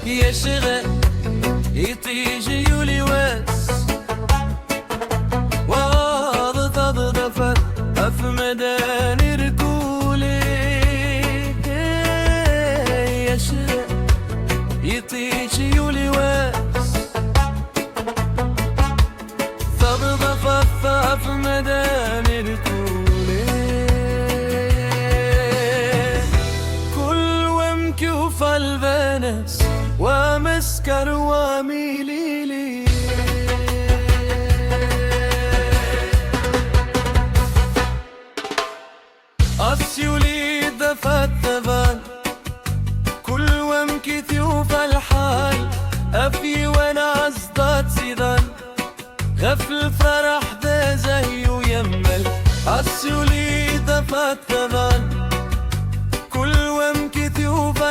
يشغل يطيج يولي واس واض ضفت أف مدان ركولي يشغل يطيج يولي واس ضفت أف مدان ركولي كل ومكيوف البنس ومسكر وميليلي أسيولي دفت دفن كل ومكي ثيوف الحال أفي وانا عزدات زيدان غفل فرح ذا زي ويمل أسيولي دفت دفن كل ومكي ثيوف